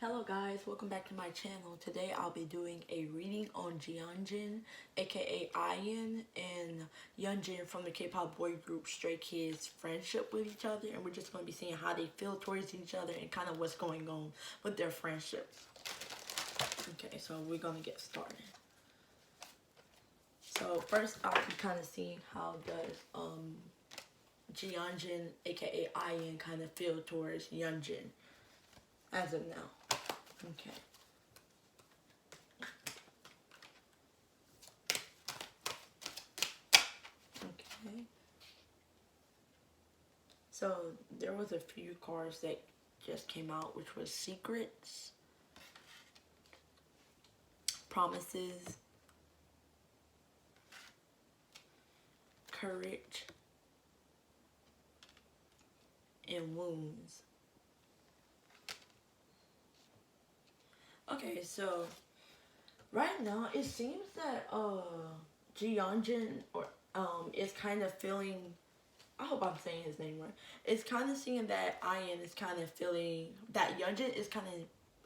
Hello guys, welcome back to my channel. Today I'll be doing a reading on Jeongin, aka Ian, and Hyunjin from the K-pop boy group Stray Kids' friendship with each other, and we're just going to be seeing how they feel towards each other and kind of what's going on with their friendship. Okay, so we're going to get started. So first I'll be kind of seeing how does Jeongin, aka Ian, kind of feel towards Hyunjin as of now. Okay. Okay. So there was a few cards that just came out, which was secrets, promises, courage, and wounds. Okay, so right now it seems that Jeonjin or is kind of feeling, I hope I'm saying his name right. It's kind of seeing that Ian is kind of feeling that Hyunjin is kind of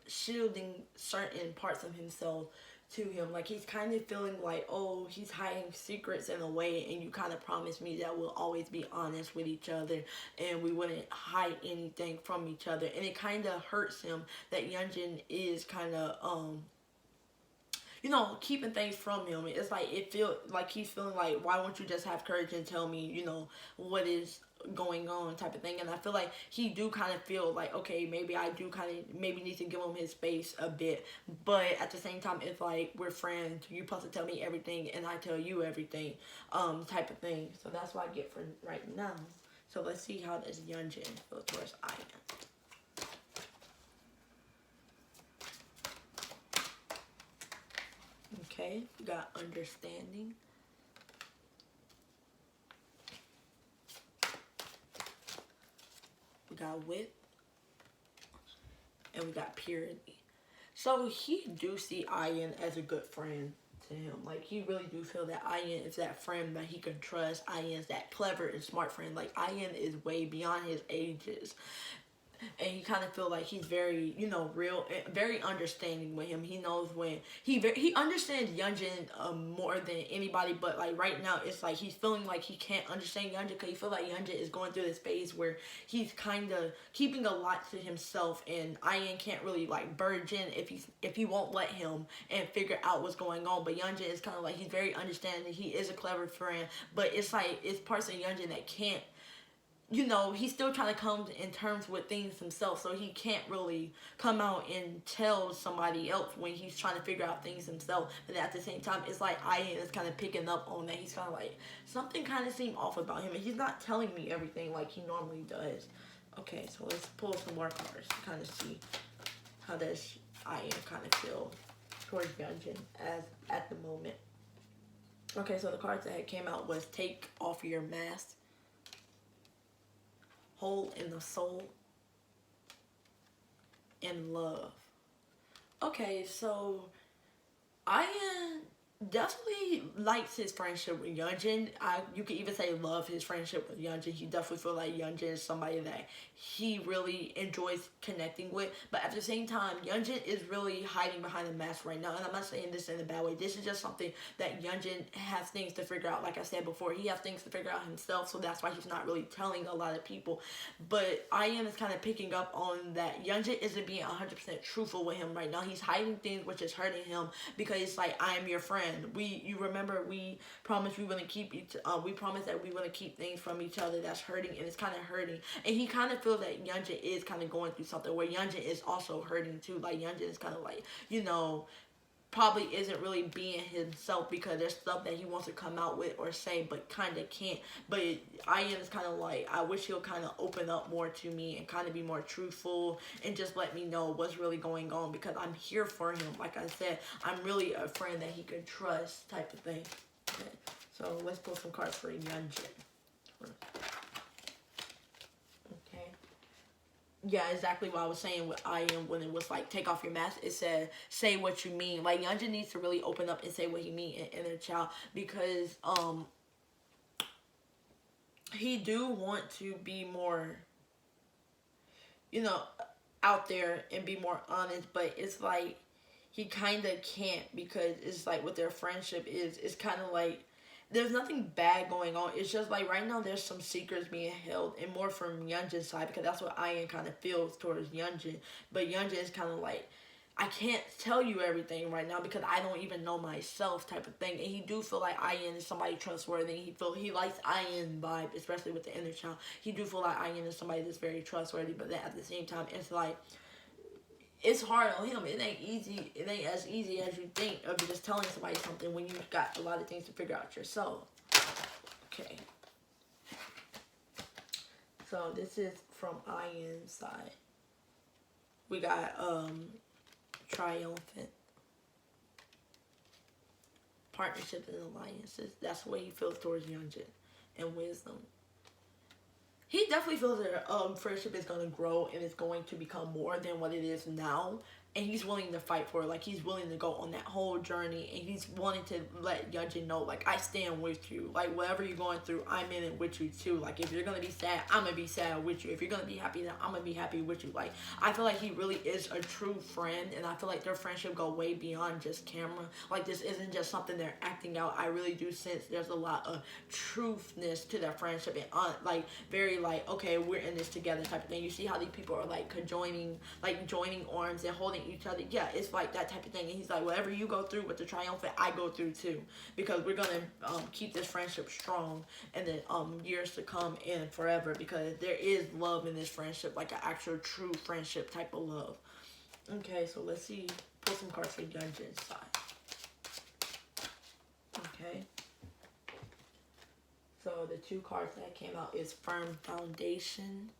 shielding certain parts of himself to him. Like he's kind of feeling like, oh, he's hiding secrets in a way, and you kind of promised me that we'll always be honest with each other and we wouldn't hide anything from each other. And it kind of hurts him that Hyunjin is kind of keeping things from him. It's like it feel like he's feeling like, why won't you just have courage and tell me, what is going on type of thing. And I feel like he do kind of feel like, okay, maybe I do kind of maybe need to give him his space a bit, but at the same time it's like we're friends, you're supposed to tell me everything and I tell you everything, type of thing. So that's what I get for right now. So let's see how does Hyunjin feel towards Ian. Okay, we got understanding, we got width, and we got purity. So he do see Ian as a good friend to him. Like he really do feel that Ian is that friend that he can trust. Ian is that clever and smart friend. Like Ian is way beyond his ages. And he kind of feel like he's very, real, very understanding with him. He knows when he understands Hyunjin more than anybody. But like right now, it's like he's feeling like he can't understand Hyunjin because he feel like Hyunjin is going through this phase where he's kind of keeping a lot to himself, and Ian can't really like budge in if he won't let him and figure out what's going on. But Hyunjin is kind of like he's very understanding. He is a clever friend, but it's like it's parts of Hyunjin that can't, he's still trying to come in terms with things himself, so he can't really come out and tell somebody else when he's trying to figure out things himself. But at the same time, it's like Ian is kind of picking up on that. He's kind of like, something kind of seemed off about him, and he's not telling me everything like he normally does. Okay, so let's pull some more cards to kind of see how does Ian kind of feel towards Hyunjin as at the moment. Okay, so the cards that came out was Take Off Your Mask, Hole in the Soul, and Love. Okay, so Ian definitely likes his friendship with Hyunjin. You could even say love his friendship with Hyunjin. He definitely feel like Hyunjin is somebody that he really enjoys connecting with. But at the same time, Hyunjin is really hiding behind a mask right now. And I'm not saying this in a bad way. This is just something that Hyunjin has things to figure out. Like I said before, he has things to figure out himself. So that's why he's not really telling a lot of people. But Ian is kind of picking up on that Hyunjin isn't being 100% truthful with him right now. He's hiding things which is hurting him because it's like, I am your friend. You remember we promised we wouldn't keep we promised that we wouldn't keep things from each other that's hurting, and it's kind of hurting. And he kind of feels that Hyunjin is kind of going through something where Hyunjin is also hurting too. Like Hyunjin is kind of like, probably isn't really being himself because there's stuff that he wants to come out with or say but kind of can't. But Ian is kind of like, I wish he'll kind of open up more to me and kind of be more truthful and just let me know what's really going on because I'm here for him. Like I said, I'm really a friend that he can trust type of thing. Okay, so let's pull some cards for Hyunjin. Yeah, exactly what I was saying with Ian when it was like, take off your mask. It said, say what you mean. Like, Hyunjin needs to really open up and say what he mean in Inner Child because he do want to be more, out there and be more honest, but it's like he kind of can't, because it's like what their friendship is, it's kind of like there's nothing bad going on. It's just like right now there's some secrets being held, and more from Hyunjin's side, because that's what Ian kind of feels towards Hyunjin. But Hyunjin is kind of like, I can't tell you everything right now because I don't even know myself, type of thing. And he do feel like Ian is somebody trustworthy. He likes Ian vibe, especially with the inner child. He do feel like Ian is somebody that's very trustworthy, but then at the same time, it's like, it's hard on him. It ain't easy. It ain't as easy as you think of just telling somebody something when you got a lot of things to figure out yourself. Okay. So this is from Ian's side. We got triumphant partnerships and alliances. That's the way he feels towards Hyunjin, and wisdom. He definitely feels that friendship is going to grow and it's going to become more than what it is now. And he's willing to fight for it. Like, he's willing to go on that whole journey. And he's wanting to let Hyunjin know, like, I stand with you. Like, whatever you're going through, I'm in it with you, too. Like, if you're going to be sad, I'm going to be sad with you. If you're going to be happy, then I'm going to be happy with you. Like, I feel like he really is a true friend. And I feel like their friendship go way beyond just camera. Like, this isn't just something they're acting out. I really do sense there's a lot of truthness to their friendship. And, like, very, like, okay, we're in this together type of thing. You see how these people are, like, joining arms and holding each other. Yeah, it's like that type of thing. And he's like, whatever you go through with the triumphant, I go through too, because we're gonna keep this friendship strong in the years to come and forever, because there is love in this friendship, like an actual true friendship type of love. Okay, so let's see, pull some cards for Hyunjin's side. Okay, so the two cards that came out is firm foundation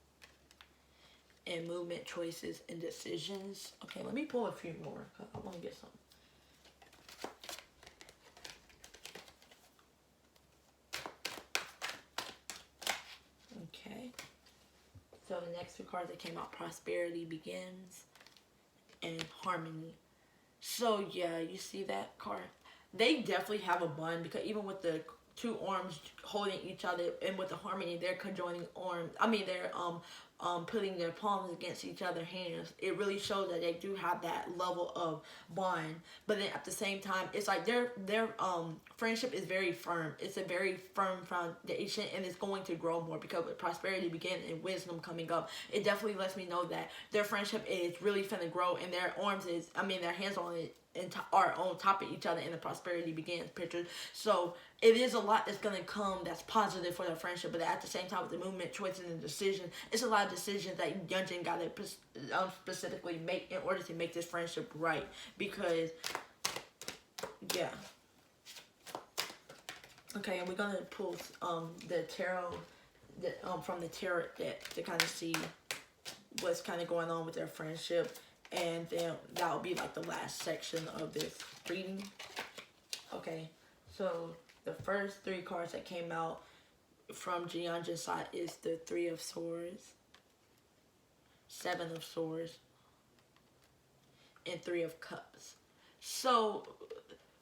and movement, choices, and decisions. Okay, let me pull a few more, because I want to get some. Okay. So the next two cards that came out, prosperity begins and harmony. So yeah, you see that card? They definitely have a bond, because even with the two arms holding each other, and with the harmony, they're conjoining arms. I mean, they're putting their palms against each other's hands. It really shows that they do have that level of bond. But then at the same time, it's like their friendship is very firm. It's a very firm foundation, and it's going to grow more, because with prosperity begin and wisdom coming up, it definitely lets me know that their friendship is really finna grow, and their arms is, I mean, their hands on it are on top of each other in the prosperity begins picture. So it is a lot that's going to come that's positive for their friendship, but at the same time, with the movement, choices, and decisions, it's a lot of decisions that Hyunjin got to specifically make in order to make this friendship right. Because yeah. Okay, and we're gonna pull the tarot from the tarot deck to kind of see what's kind of going on with their friendship. And then that'll be like the last section of this reading. Okay, so the first three cards that came out from Hyunjin's side is the Three of Swords, Seven of Swords, and Three of Cups. So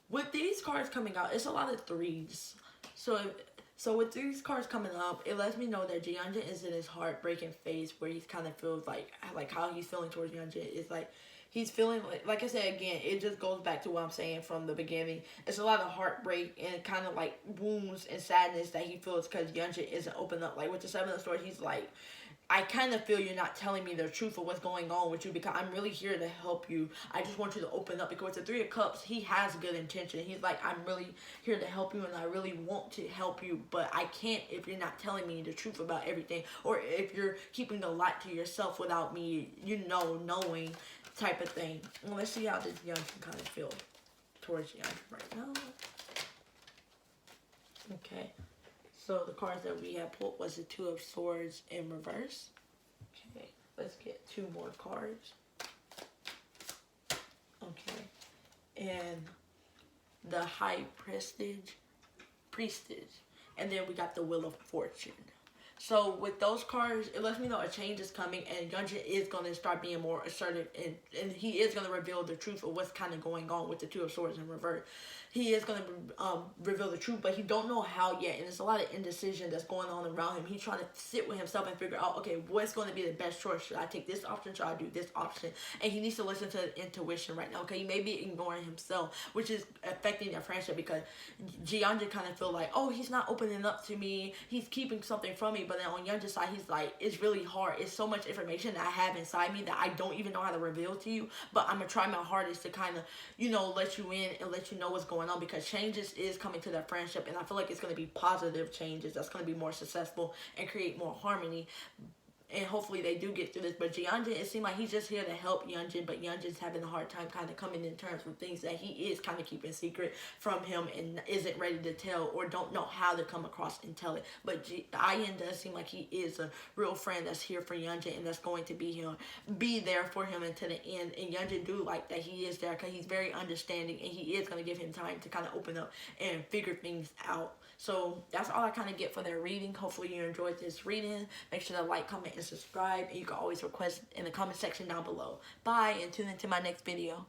with these cards coming out, it's a lot of threes. So with these cards coming up, it lets me know that Hyunjin is in his heartbreaking phase, where he's kind of feels like how he's feeling towards Hyunjin is like he's feeling like I said again, it just goes back to what I'm saying from the beginning. It's a lot of heartbreak and kind of like wounds and sadness that he feels because Hyunjin isn't open up. Like with the Seven of Swords, he's like, I kind of feel you're not telling me the truth of what's going on with you, because I'm really here to help you. I just want you to open up. Because with the Three of Cups, he has good intention. He's like, I'm really here to help you, and I really want to help you, but I can't if you're not telling me the truth about everything, or if you're keeping a lot to yourself without me, knowing type of thing. Well, let's see how this Hyunjin kind of feel towards Hyunjin right now. Okay. So the cards that we had pulled was the Two of Swords in reverse. Okay, let's get two more cards. Okay, and the High Priestess, and then we got the Wheel of Fortune. So with those cards, it lets me know a change is coming, and Hyunjin is going to start being more assertive, and he is going to reveal the truth of what's kind of going on with the Two of Swords in reverse. He is going to reveal the truth, but he don't know how yet, and there's a lot of indecision that's going on around him. He's trying to sit with himself and figure out, okay, what's going to be the best choice? Should I take this option? Should I do this option? And he needs to listen to his intuition right now. Okay, he may be ignoring himself, which is affecting their friendship, because Jeongin kind of feel like, oh, he's not opening up to me. He's keeping something from me. But then on Hyunjin's side, he's like, it's really hard. It's so much information that I have inside me that I don't even know how to reveal to you. But I'm gonna try my hardest to kind of, let you in and let you know what's going on, because changes is coming to their friendship, and I feel like it's gonna be positive changes that's gonna be more successful and create more harmony. And hopefully they do get through this. But Jeongin, it seems like he's just here to help Hyunjin, but Hyunjin's having a hard time kind of coming in terms with things that he is kind of keeping secret from him and isn't ready to tell, or don't know how to come across and tell it. But Ian does seem like he is a real friend that's here for Hyunjin, and that's going to be there for him until the end. And Hyunjin do like that he is there, because he's very understanding, and he is going to give him time to kind of open up and figure things out. So that's all I kind of get for their reading. Hopefully you enjoyed this reading. Make sure to like, comment, and subscribe. And you can always request in the comment section down below. Bye, and tune into my next video.